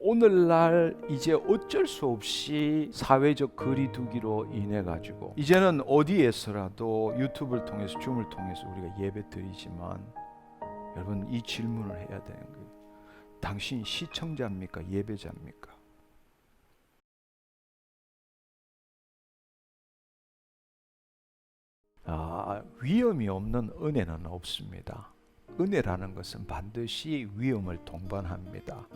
오늘날 이제 어쩔 수 없이 사회적 거리두기로 인해 가지고 이제는 어디에서라도 유튜브를 통해서 줌을 통해서 우리가 예배 드리지만 여러분 이 질문을 해야 되는 거예요. 당신 시청자입니까? 예배자입니까? 위험이 없는 은혜는 없습니다. 은혜라는 것은 반드시 위험을 동반합니다.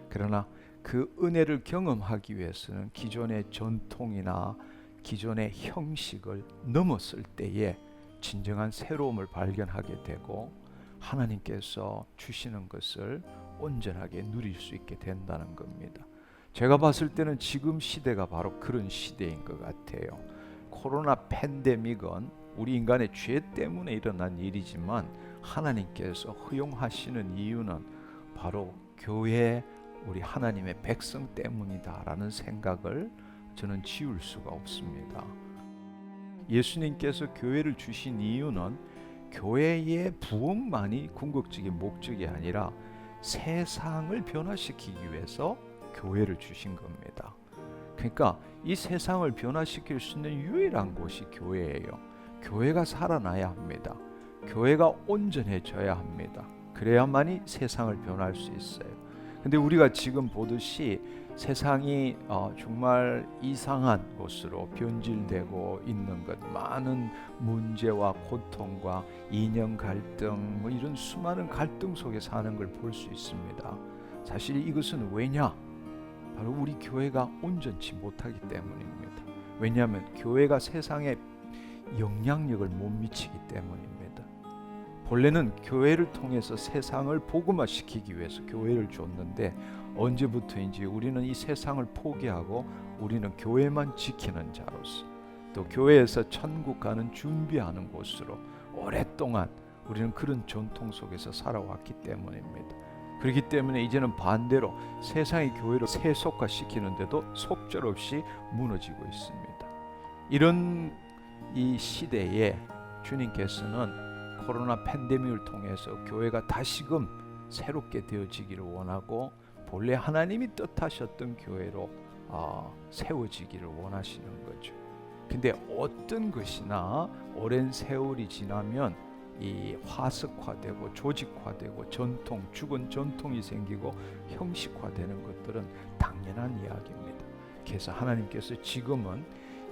그러나 그 은혜를 경험하기 위해서는 기존의 전통이나 기존의 형식을 넘었을 때에 진정한 새로움을 발견하게 되고 하나님께서 주시는 것을 온전하게 누릴 수 있게 된다는 겁니다. 제가 봤을 때는 지금 시대가 바로 그런 시대인 것 같아요. 코로나 팬데믹은 우리 인간의 죄 때문에 일어난 일이지만 하나님께서 허용하시는 이유는 바로 교회, 우리 하나님의 백성 때문이다라는 생각을 저는 지울 수가 없습니다. 예수님께서 교회를 주신 이유는 교회의 부흥만이 궁극적인 목적이 아니라 세상을 변화시키기 위해서 교회를 주신 겁니다. 그러니까 이 세상을 변화시킬 수 있는 유일한 곳이 교회예요. 교회가 살아나야 합니다. 교회가 온전해져야 합니다. 그래야만이 세상을 변화할 수 있어요. 근데 우리가 지금 보듯이 세상이 정말 이상한 곳으로 변질되고 있는 것, 많은 문제와 고통과 이념 갈등, 이런 수많은 갈등 속에 사는 걸 볼 수 있습니다. 사실 이것은 왜냐? 바로 우리 교회가 온전치 못하기 때문입니다. 왜냐하면 교회가 세상에 영향력을 못 미치기 때문입니다. 본래는 교회를 통해서 세상을 복음화시키기 위해서 교회를 줬는데 언제부터인지 우리는 이 세상을 포기하고 우리는 교회만 지키는 자로서 또 교회에서 천국 가는 준비하는 곳으로 오랫동안 우리는 그런 전통 속에서 살아왔기 때문입니다. 그렇기 때문에 이제는 반대로 세상의 교회를 세속화시키는데도 속절없이 무너지고 있습니다. 이런 이 시대에 주님께서는 코로나 팬데믹을 통해서 교회가 다시금 새롭게 되어지기를 원하고 본래 하나님이 뜻하셨던 교회로 세워지기를 원하시는 거죠. 근데 어떤 것이나 오랜 세월이 지나면 이 화석화되고 조직화되고 전통, 죽은 전통이 생기고 형식화되는 것들은 당연한 이야기입니다. 그래서 하나님께서 지금은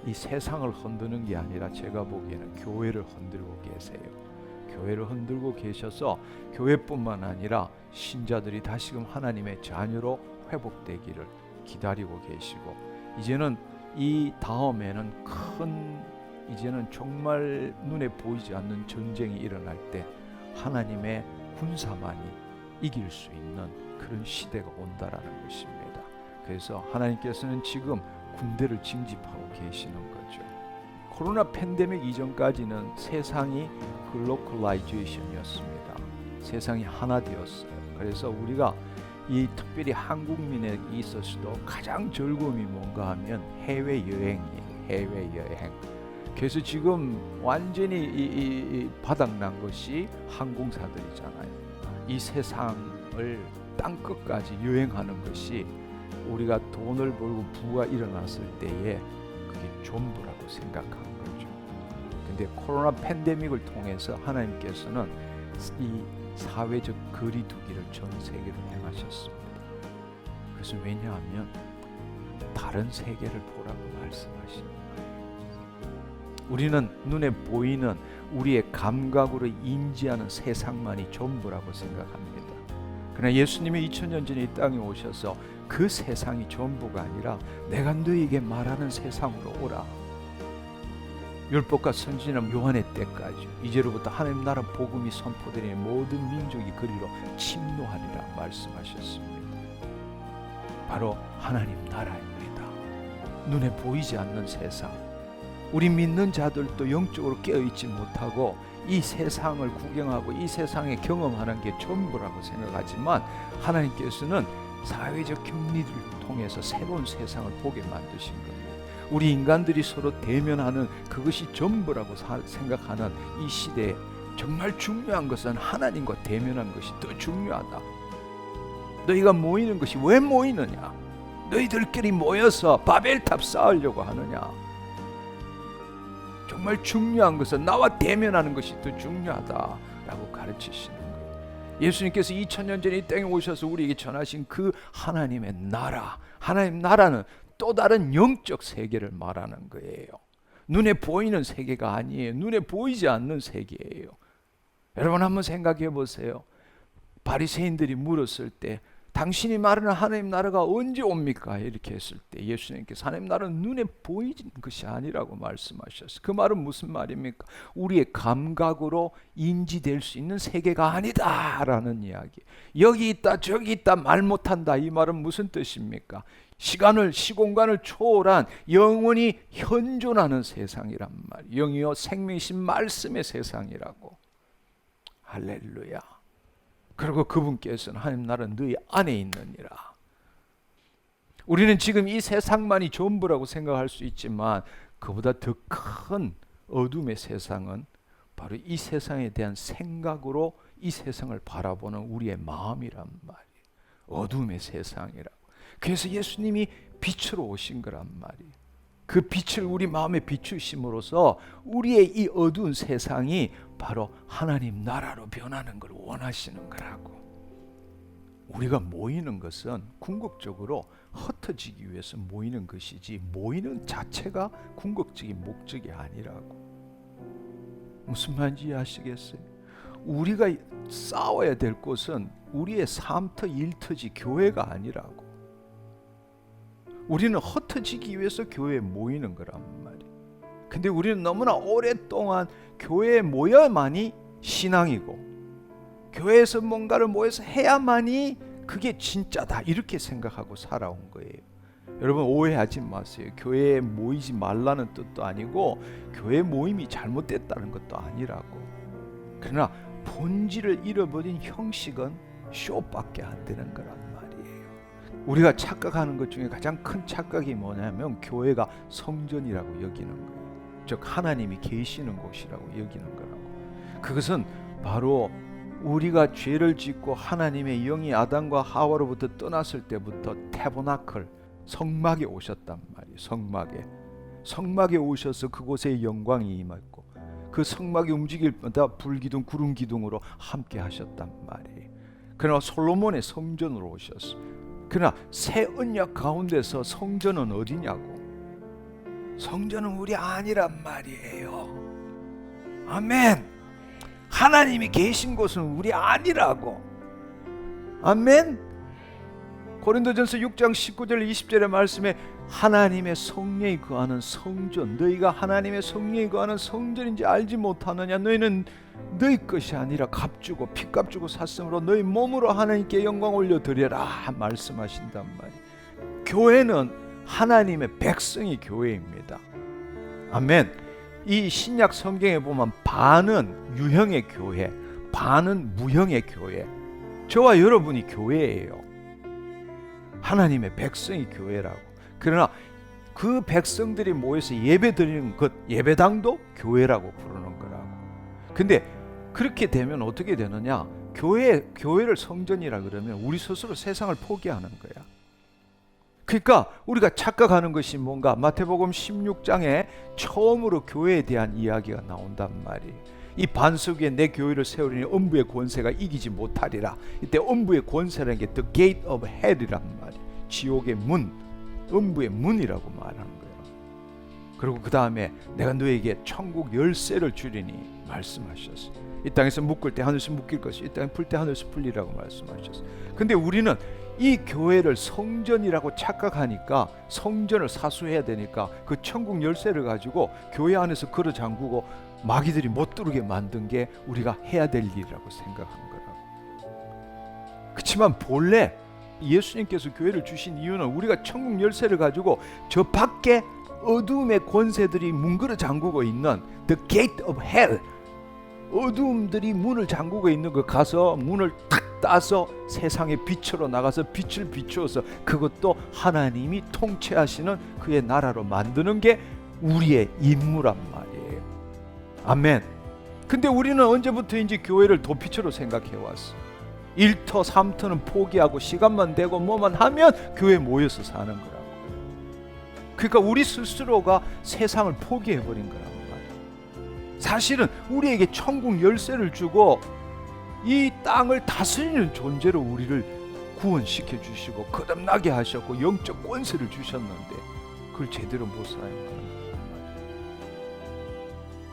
이 세상을 흔드는 게 아니라 제가 보기에는 교회를 흔들고 계세요. 교회를 흔들고 계셔서 교회뿐만 아니라 신자들이 다시금 하나님의 자녀로 회복되기를 기다리고 계시고 이제는 이 다음에는 이제는 정말 눈에 보이지 않는 전쟁이 일어날 때 하나님의 군사만이 이길 수 있는 그런 시대가 온다라는 것입니다. 그래서 하나님께서는 지금 군대를 징집하고 계시는 거죠. 코로나 팬데믹 이전까지는 세상이 글로컬라이제이션이었습니다. 세상이 하나 되었어요. 그래서 우리가 이 특별히 한국민에 있어서도 가장 즐거움이 뭔가 하면 해외여행이에요. 해외여행. 그래서 지금 완전히 이 바닥난 것이 항공사들이잖아요. 이 세상을 땅끝까지 여행하는 것이 우리가 돈을 벌고 부가 일어났을 때에 그게 전부라고 생각한 거죠. 근데 코로나 팬데믹을 통해서 하나님께서는 이 사회적 거리두기를 전 세계로 행하셨습니다. 그래서 왜냐하면 다른 세계를 보라고 말씀하시는 거예요. 우리는 눈에 보이는 우리의 감각으로 인지하는 세상만이 전부라고 생각합니다. 그러나 예수님이 2000년 전에 이 땅에 오셔서 그 세상이 전부가 아니라 내가 너희에게 말하는 세상으로 오라. 율법과 선지자 요한의 때까지 이제로부터 하나님 나라 복음이 선포되니 모든 민족이 그리로 침노하리라 말씀하셨습니다. 바로 하나님 나라입니다. 눈에 보이지 않는 세상. 우리 믿는 자들도 영적으로 깨어있지 못하고 이 세상을 구경하고 이 세상에 경험하는 게 전부라고 생각하지만 하나님께서는 사회적 격리를 통해서 새로운 세상을 보게 만드신 겁니다. 우리 인간들이 서로 대면하는 그것이 전부라고 생각하는 이 시대에 정말 중요한 것은 하나님과 대면한 것이 더 중요하다. 너희가 모이는 것이 왜 모이느냐? 너희들끼리 모여서 바벨탑 쌓으려고 하느냐? 정말 중요한 것은 나와 대면하는 것이 더 중요하다라고 가르치시는 거예요. 예수님께서 2000년 전에 이 땅에 오셔서 우리에게 전하신 그 하나님의 나라, 하나님 나라는 또 다른 영적 세계를 말하는 거예요. 눈에 보이는 세계가 아니에요. 눈에 보이지 않는 세계예요. 여러분 한번 생각해 보세요. 바리새인들이 물었을 때 당신이 말하는 하나님 나라가 언제 옵니까? 이렇게 했을 때 예수님께서 하나님 나라는 눈에 보이는 것이 아니라고 말씀하셨어요. 그 말은 무슨 말입니까? 우리의 감각으로 인지될 수 있는 세계가 아니다라는 이야기. 여기 있다 저기 있다 말 못한다, 이 말은 무슨 뜻입니까? 시간을 시공간을 초월한 영원히 현존하는 세상이란 말. 영이요 생명이신 말씀의 세상이라고. 할렐루야. 그리고 그분께서는 하나님 나라는 너희 안에 있느니라. 우리는 지금 이 세상만이 전부라고 생각할 수 있지만 그보다 더 큰 어둠의 세상은 바로 이 세상에 대한 생각으로 이 세상을 바라보는 우리의 마음이란 말이에요. 어둠의 세상이라고. 그래서 예수님이 빛으로 오신 거란 말이에요. 그 빛을 우리 마음에 비추심으로써 우리의 이 어두운 세상이 바로 하나님 나라로 변하는 걸 원하시는 거라고. 우리가 모이는 것은 궁극적으로 흩어지기 위해서 모이는 것이지 모이는 자체가 궁극적인 목적이 아니라고. 무슨 말인지 이해하시겠어요? 우리가 싸워야 될 곳은 우리의 삶터 일터지 교회가 아니라고. 우리는 흩어지기 위해서 교회에 모이는 거란 말이에요. 근데 우리는 너무나 오랫동안 교회에 모여만이 신앙이고 교회에서 뭔가를 모여서 해야만이 그게 진짜다 이렇게 생각하고 살아온 거예요. 여러분 오해하지 마세요. 교회에 모이지 말라는 뜻도 아니고 교회 모임이 잘못됐다는 것도 아니라고. 그러나 본질을 잃어버린 형식은 쇼밖에 안 되는 거란 말이에요. 우리가 착각하는 것 중에 가장 큰 착각이 뭐냐면 교회가 성전이라고 여기는 거예요. 즉 하나님이 계시는 곳이라고 여기는 거라고. 그것은 바로 우리가 죄를 짓고 하나님의 영이 아담과 하와로부터 떠났을 때부터 태버나클 성막에 오셨단 말이에요. 성막에 오셔서 그곳에 영광이 임했고 그 성막이 움직일 때마다 불기둥 구름기둥으로 함께 하셨단 말이에요. 그러나 솔로몬의 성전으로 오셨어. 그러나 새 언약 가운데서 성전은 어디냐고. 성전은 우리 아니란 말이에요. 아멘. 하나님이 계신 곳은 우리 아니라고. 아멘. 고린도전서 6장 19절 20절의 말씀에 하나님의 성령이 거하는 성전, 너희가 하나님의 성령이 거하는 성전인지 알지 못하느냐. 너희는 너희 것이 아니라 값주고 피값 주고 샀으므로 너희 몸으로 하나님께 영광 올려드려라 말씀하신단 말이에요. 교회는 하나님의 백성이 교회입니다. 아멘. 이 신약 성경에 보면 반은 유형의 교회, 반은 무형의 교회. 저와 여러분이 교회예요. 하나님의 백성이 교회라고. 그러나 그 백성들이 모여서 예배 드리는 것, 예배당도 교회라고 부르는 거라고. 근데 그렇게 되면 어떻게 되느냐? 교회를 성전이라 그러면 우리 스스로 세상을 포기하는 거야. 그러니까 우리가 착각하는 것이 뭔가? 마태복음 16장에 처음으로 교회에 대한 이야기가 나온단 말이에요. 이 반석 위에 내 교회를 세우리니 음부의 권세가 이기지 못하리라. 이때 음부의 권세라는 게 The Gate of Hell이란 말이에요. 지옥의 문, 음부의 문이라고 말하는 거예요. 그리고 그 다음에 내가 너에게 천국 열쇠를 주리니 말씀하셨어요. 이 땅에서 묶을 때 하늘에서 묶일 것이, 이 땅에 풀 때 하늘에서 풀리라고 말씀하셨어요. 근데 우리는 이 교회를 성전이라고 착각하니까 성전을 사수해야 되니까 그 천국 열쇠를 가지고 교회 안에서 걸어 잠그고 마귀들이 못 들어오게 만든 게 우리가 해야 될 일이라고 생각한 거라고. 그렇지만 본래 예수님께서 교회를 주신 이유는 우리가 천국 열쇠를 가지고 저 밖에 어둠의 권세들이 문 걸어 잠그고 있는 The Gate of Hell, 어둠들이 문을 잠그고 있는 거 가서 문을 탁 따서 세상의 빛으로 나가서 빛을 비추어서 그것도 하나님이 통치하시는 그의 나라로 만드는 게 우리의 임무란 말이에요. 아멘. 근데 우리는 언제부터인지 교회를 도피처로 생각해 왔어. 일터 삼터는 포기하고 시간만 되고 뭐만 하면 교회에 모여서 사는 거라고. 그러니까 우리 스스로가 세상을 포기해버린 거란 말이에요. 사실은 우리에게 천국 열쇠를 주고 이 땅을 다스리는 존재로 우리를 구원시켜 주시고 거듭나게 하셨고 영적 권세를 주셨는데 그걸 제대로 못 사용하는 거란 말이에요.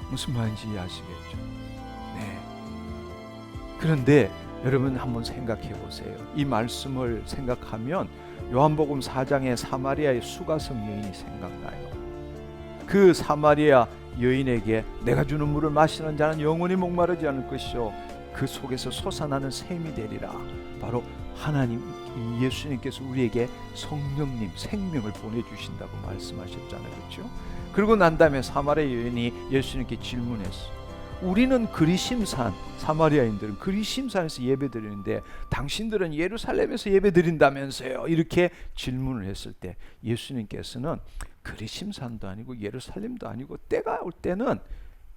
무슨 말인지 이해하시겠죠? 네. 그런데 여러분 한번 생각해 보세요. 이 말씀을 생각하면 요한복음 4장의 사마리아의 수가성 여인이 생각나요. 그 사마리아 여인에게 내가 주는 물을 마시는 자는 영원히 목마르지 않을 것이요 그 속에서 솟아나는 샘이 되리라. 바로 하나님 예수님께서 우리에게 성령님 생명을 보내주신다고 말씀하셨잖아요. 그렇죠? 그러고 난 다음에 사마리아 여인이 예수님께 질문했어. 우리는 그리심산, 사마리아인들은 그리심산에서 예배드리는데 당신들은 예루살렘에서 예배드린다면서요. 이렇게 질문을 했을 때 예수님께서는 그리심산도 아니고 예루살렘도 아니고 때가 올 때는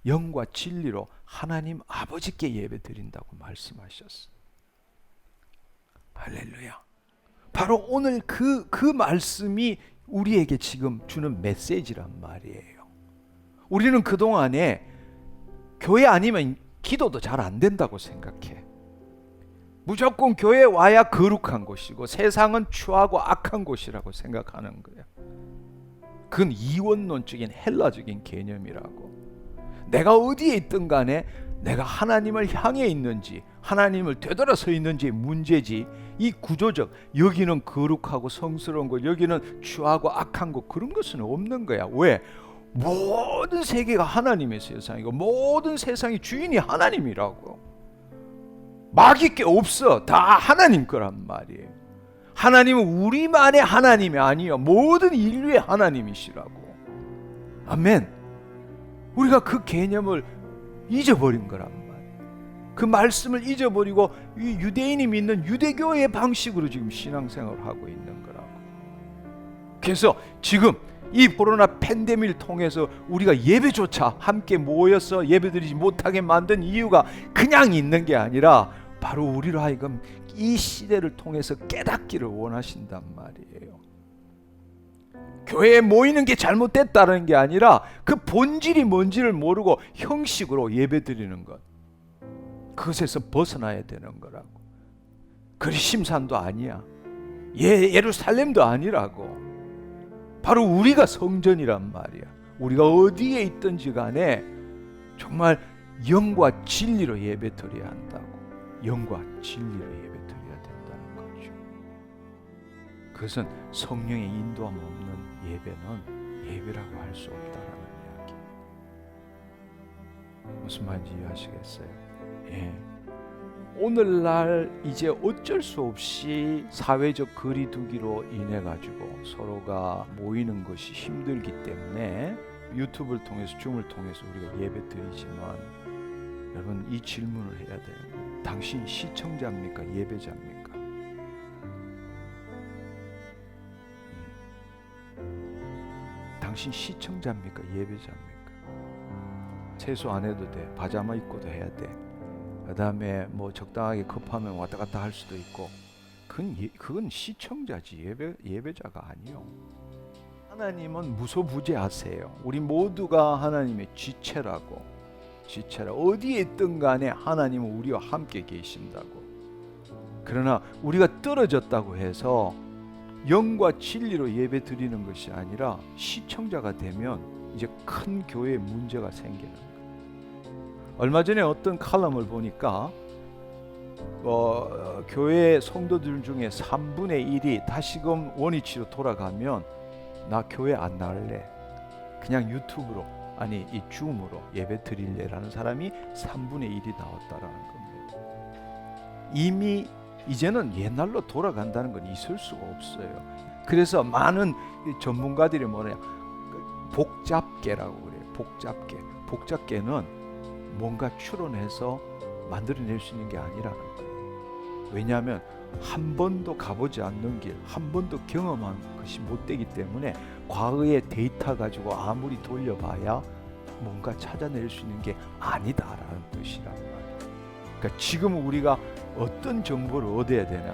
영과 진리로 하나님 아버지께 예배드린다고 말씀하셨어요. 할렐루야. 바로 오늘 그 말씀이 우리에게 지금 주는 메시지란 말이에요. 우리는 그동안에 교회 아니면 기도도 잘 안 된다고 생각해. 무조건 교회에 와야 거룩한 곳이고 세상은 추하고 악한 곳이라고 생각하는 거야. 그건 이원론적인 헬라적인 개념이라고. 내가 어디에 있든 간에 내가 하나님을 향해 있는지 하나님을 되돌아서 있는지 문제지, 이 구조적 여기는 거룩하고 성스러운 것 여기는 추하고 악한 것 그런 것은 없는 거야. 왜? 모든 세계가 하나님의 세상이고 모든 세상의 주인이 하나님이라고. 막일 게 없어. 다 하나님 거란 말이에요. 하나님은 우리만의 하나님이 아니요 모든 인류의 하나님이시라고. 아멘. 우리가 그 개념을 잊어버린 거란 말이에요. 그 말씀을 잊어버리고 유대인이 믿는 유대교의 방식으로 지금 신앙생활을 하고 있는 거라고. 그래서 지금 이 코로나 팬데믹을 통해서 우리가 예배조차 함께 모여서 예배드리지 못하게 만든 이유가 그냥 있는 게 아니라 바로 우리로 하여금 이 시대를 통해서 깨닫기를 원하신단 말이에요. 교회에 모이는 게 잘못됐다는 게 아니라 그 본질이 뭔지를 모르고 형식으로 예배드리는 것, 그것에서 벗어나야 되는 거라고. 그리심산도 아니야. 예루살렘도 아니라고. 바로 우리가 성전이란 말이야. 우리가 어디에 있든지 간에 정말 영과 진리로 예배드려야 한다고. 영과 진리로 예배드려야 된다는 거죠. 그것은 성령의 인도함 없는 예배는 예배라고 할 수 없다라는 이야기. 무슨 말인지 이해하시겠어요? 예. 오늘날 이제 어쩔 수 없이 사회적 거리두기로 인해 가지고 서로가 모이는 것이 힘들기 때문에 유튜브를 통해서 줌을 통해서 우리가 예배 드리지만 여러분 이 질문을 해야 되는 거예요. 당신 시청자입니까? 예배자입니까? 당신 시청자입니까? 예배자입니까? 세수 안 해도 돼. 파자마 입고도 해야 돼. 그 다음에 뭐 적당하게 급하면 왔다 갔다 할 수도 있고 그건 시청자지 예배자가 아니요. 하나님은 무소부재하세요. 우리 모두가 하나님의 지체라고. 지체라 어디에 있든 간에 하나님은 우리와 함께 계신다고. 그러나 우리가 떨어졌다고 해서 영과 진리로 예배 드리는 것이 아니라 시청자가 되면 이제 큰 교회에 문제가 생기는 거예요. 얼마 전에 어떤 칼럼을 보니까 교회 성도들 중에 3분의 1이 다시금 원위치로 돌아가면 나 교회 안 나갈래, 그냥 유튜브로 아니 이 줌으로 예배 드릴래라는 사람이 3분의 1이 나왔다라는 겁니다. 이미 이제는 옛날로 돌아간다는 건 있을 수가 없어요. 그래서 많은 전문가들이 뭐냐 복잡계라고 그래요. 복잡계는 뭔가 추론해서 만들어낼 수 있는 게 아니라는 거예요. 왜냐하면 한 번도 가보지 않는 길, 한 번도 경험한 것이 못 되기 때문에 과거의 데이터 가지고 아무리 돌려봐야 뭔가 찾아낼 수 있는 게 아니다라는 뜻이란 말이에요. 그러니까 지금 우리가 어떤 정보를 얻어야 되나?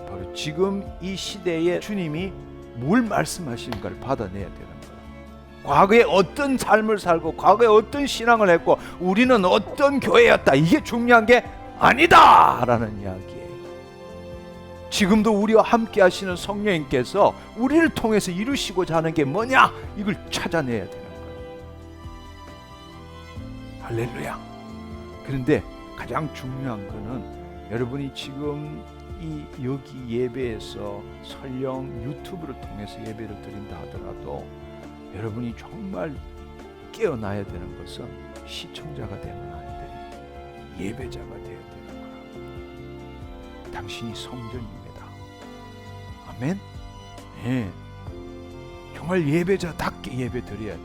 바로 지금 이 시대에 주님이 뭘 말씀하시는가를 받아내야 되는 거야. 과거에 어떤 삶을 살고 과거에 어떤 신앙을 했고 우리는 어떤 교회였다, 이게 중요한 게 아니다 라는 이야기예요. 지금도 우리와 함께 하시는 성령님께서 우리를 통해서 이루시고자 하는 게 뭐냐, 이걸 찾아내야 되는 거예요. 할렐루야. 그런데 가장 중요한 거는 여러분이 지금 여기 예배에서 설령 유튜브를 통해서 예배를 드린다 하더라도 여러분이 정말 깨어나야 되는 것은 시청자가 되면 안 돼. 예배자가 되어야 되는 거라. 당신이 성전입니다. 아멘. 예. 정말 예배자답게 예배 드려야 돼.